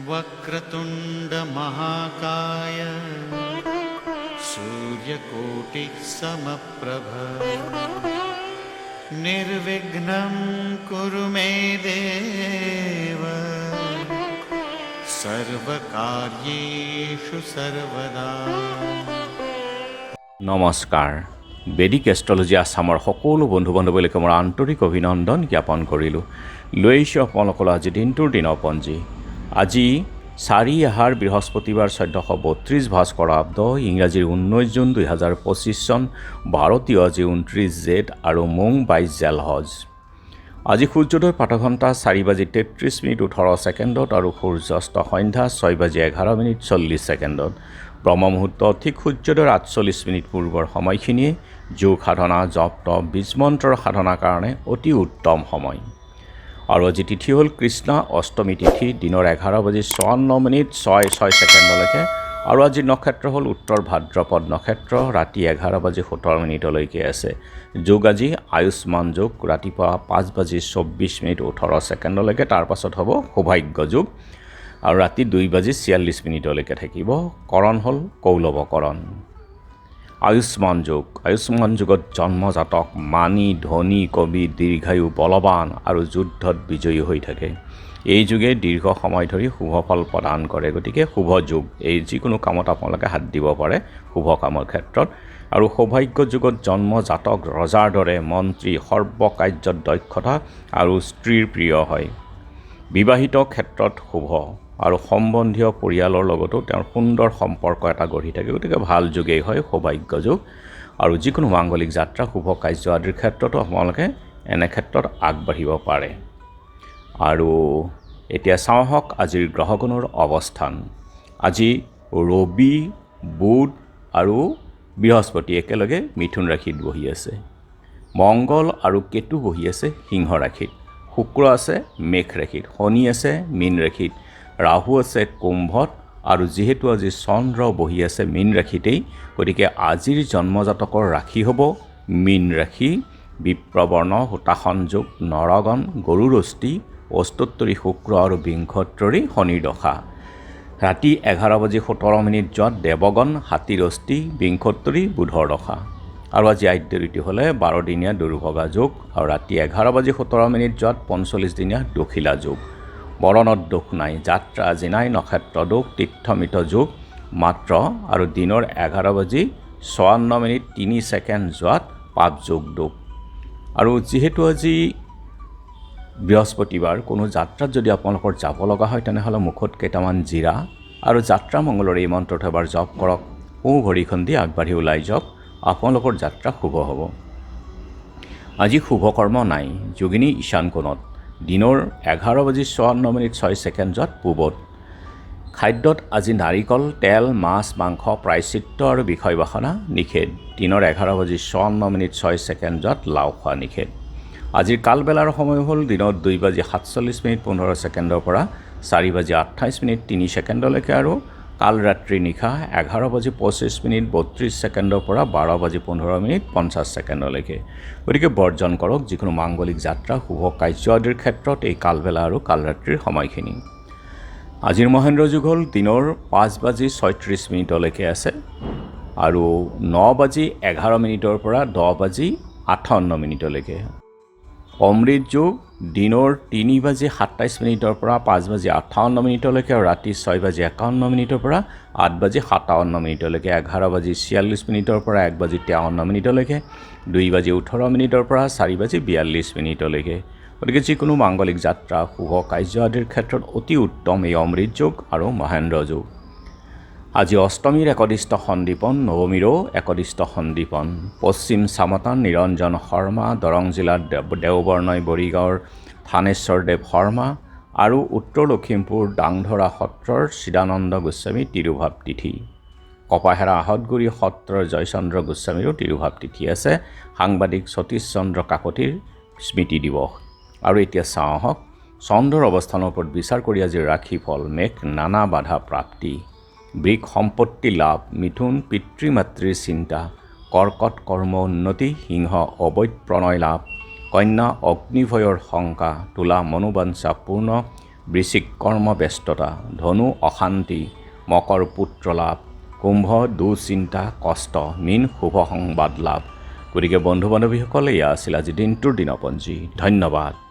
वक्रतुंड महाकाय सूर्यकोटि समप्रभ निर्विघ्नं कुरु मे देव सर्वकार्येषु सर्वदा। নমস্কাৰ। বেদিক এষ্ট্ৰলজি আছামৰ সকলো বন্ধু বান্ধৱীলৈকে মোৰ আন্তৰিক অভিনন্দন জ্ঞাপন কৰিলোঁ। লৈ আহিছোঁ আপোনালোকৰ আজি দিনটোৰ দিনপঞ্জী। আজি 4 আহাৰ বৃহস্পতিবাৰ 1432 ভাস্কৰাব্দ, ইংৰাজীৰ 19 জুন 2025 চন, ভাৰতীয় আজি 29 জেঠ আৰু মোং 22 জেলহজ। আজি সূৰ্যোদয় প্ৰাতঃঘণ্টা 4:33:18 আৰু সূৰ্যাস্ত সন্ধ্যা 6:11 40 ব্ৰহ্ম মুহূৰ্ত ঠিক সূৰ্যোদয়ৰ 48 পূৰ্বৰ সময়খিনিয়ে যোগ সাধনা, জপ তপ, বীজ মন্ত্ৰৰ সাধনাৰ কাৰণে অতি উত্তম সময়। আৰু আজি তিথি হ'ল কৃষ্ণ অষ্টমী তিথি, দিনৰ 11:54:06 আৰু আজি নক্ষত্ৰ হ'ল উত্তৰ ভাদ্ৰপদ নক্ষত্ৰ, ৰাতি 11:17 আছে। যোগ আজি আয়ুষ্মান যোগ, ৰাতিপুৱা 5:24:18 তাৰ পাছত হ'ব সৌভাগ্য যোগ আৰু ৰাতি 2:46 থাকিব। কৰণ হ'ল কৌলৱকৰণ। আয়ুষ্মান যুগত জন্মজাতক মানি, ধনী, কবি, দীৰ্ঘায়ু, বলৱান আৰু যুদ্ধত বিজয়ী হৈ থাকে। এই যুগে দীৰ্ঘ সময় ধৰি শুভ ফল প্ৰদান কৰে। গতিকে শুভ যুগ, এই যিকোনো কামত আপোনালোকে হাত দিব পাৰে শুভ কামৰ ক্ষেত্ৰত। আৰু সৌভাগ্য যুগত জন্মজাতক ৰজাৰ দৰে মন্ত্ৰী, সৰ্বকাৰ্যত দক্ষতা আৰু স্ত্ৰীৰ প্ৰিয় হয়। বিবাহিত ক্ষেত্ৰত শুভ আৰু সম্বন্ধীয় পৰিয়ালৰ লগতো তেওঁৰ সুন্দৰ সম্পৰ্ক এটা গঢ়ি থাকে। গতিকে ভাল যুগেই হয় সৌভাগ্য যুগ। আৰু যিকোনো মাংগলিক যাত্ৰা, শুভ কাৰ্য আদিৰ ক্ষেত্ৰতো আপোনালোকে এনে ক্ষেত্ৰত আগবাঢ়িব পাৰে। আৰু এতিয়া চাওঁ আহক আজিৰ গ্ৰহগণৰ অৱস্থান। আজি ৰবি, বুধ আৰু বৃহস্পতি একেলগে মিথুন ৰাশিত বহি আছে। মংগল আৰু কেতু বহি আছে সিংহ ৰাশিত। শুক্ৰ আছে মেষ ৰাশিত। শনি আছে মীন ৰাশিত। ৰাহু আছে কুম্ভত। আৰু যিহেতু আজি চন্দ্ৰ বহি আছে মীন ৰাশিতেই, গতিকে আজিৰ জন্মজাতকৰ ৰাশি হ'ব মীন ৰাশি। বিপ্ৰবৰ্ণ, হোতাসন যোগ, নৰগণ, গৰুৰষ্টি, অষ্টোত্তৰী শুক্ৰ আৰু বিংশোত্তৰী শনিৰ দশা। ৰাতি 11:17 যোৱাত দেৱগণ, হাতীৰষ্টি, বিংশোত্তৰী বুধৰ দশা। আৰু আজি আদ্য ৰীতি হ'লে 12 দিনীয়া দুৰ্ভগা যোগ আৰু ৰাতি 11:17 যোৱাত 45 দিনীয়া দখিলা যোগ। বৰণত দোষ নাই, যাত্ৰা আজি নাই, নক্ষত্ৰ দোষ, তীৰ্থমিত যোগ মাত্ৰ আৰু দিনৰ 11:54:03 যোৱাত পাপ যোগ দোষ। আৰু যিহেতু আজি বৃহস্পতিবাৰ, কোনো যাত্ৰাত যদি আপোনালোকৰ যাব লগা হয় তেনেহ'লে মুখত কেইটামান জিৰা আৰু যাত্ৰা মংগলৰ এই মন্ত্ৰটো এবাৰ জপ কৰক। সোঁ ভৰিখন দি আগবাঢ়ি ওলাই যাওক, আপোনালোকৰ যাত্ৰা শুভ হ'ব। আজি শুভকৰ্ম নাই। যোগিনী ঈশান কোণত, দিনৰ 11:54:06 যোৱাত পূবত। খাদ্যত আজি নাৰিকল, তেল, মাছ, মাংস, প্ৰায়চিত্ৰ আৰু বিষয় বাসনা নিষেধ। দিনৰ 11:54:06 যোৱাত লাও খোৱা নিষেধ। আজিৰ কালবেলাৰ সময় হ'ল দিনৰ 2:47:15 পৰা 4:28:03 আৰু কাল ৰাত্ৰি নিশা 11:25:32 পৰা 12:15:50। গতিকে বৰ্জন কৰক যিকোনো মাংগলিক যাত্ৰা, শুভ কাৰ্য আদিৰ ক্ষেত্ৰত এই কালবেলা আৰু কালৰাত্ৰিৰ সময়খিনি। আজিৰ মহেন্দ্ৰ যুগ হ'ল দিনৰ 5:36 আছে আৰু 9:11 পৰা 10:58। অমৃত যুগ দিনৰ 3:27 পৰা 5:58 আৰু ৰাতি 6:51 পৰা 8:57 11:46 পৰা 1:53 2:18 পৰা 4:42। গতিকে যিকোনো মাংগলিক যাত্ৰা, শুভ কাৰ্য আদিৰ ক্ষেত্ৰত অতি উত্তম এই অমৃত যোগ আৰু মহেন্দ্ৰ যোগ। আজি অষ্টমীৰ একদিষ্ট সন্দীপন, নৱমীৰো একদিষ্ট সন্দীপন। পশ্চিম চামতান নিৰঞ্জন শৰ্মা, দৰং জিলাৰ দেওবৰ্ণই বৰিগাঁৱৰ থানেশ্বৰদেৱ শৰ্মা আৰু উত্তৰ লখিমপুৰ ডাংধৰা সত্ৰৰ চিদানন্দ গোস্বামী তিৰুভাৱ তিথি। কপাহেৰা আহতগুৰি সত্ৰৰ জয়চন্দ্ৰ গোস্বামীৰো তিৰুভাৱ তিথি আছে। সাংবাদিক সতীশ চন্দ্ৰ কাকতিৰ স্মৃতি দিৱস। আৰু এতিয়া চাওঁ আহক চন্দ্ৰৰ অৱস্থানৰ ওপৰত বিচাৰ কৰি আজিৰ ৰাশিফল। মেঘ নানা বাধা প্ৰাপ্তি। বৃক সম্পত্তি লাভ, মিথুন পিতৃ মাতৃৰ চিন্তা, কৰ্কট কৰ্ম উন্নতি, সিংহ অবৈধ প্ৰণয় লাভ, কন্যা অগ্নিভয়ৰ শংকা, তুলা মনোবাঞ্ছা পূৰ্ণ, বৃশ্চিক কৰ্ম ব্যস্ততা, ধনু অশান্তি, মকৰ পুত্ৰ লাভ, কুম্ভ দুচিন্তা কষ্ট, মীন শুভ সংবাদ লাভ। গতিকে বন্ধু বান্ধৱীসকল, এয়া আছিল আজি দিনটোৰ দিনপঞ্জী। ধন্যবাদ।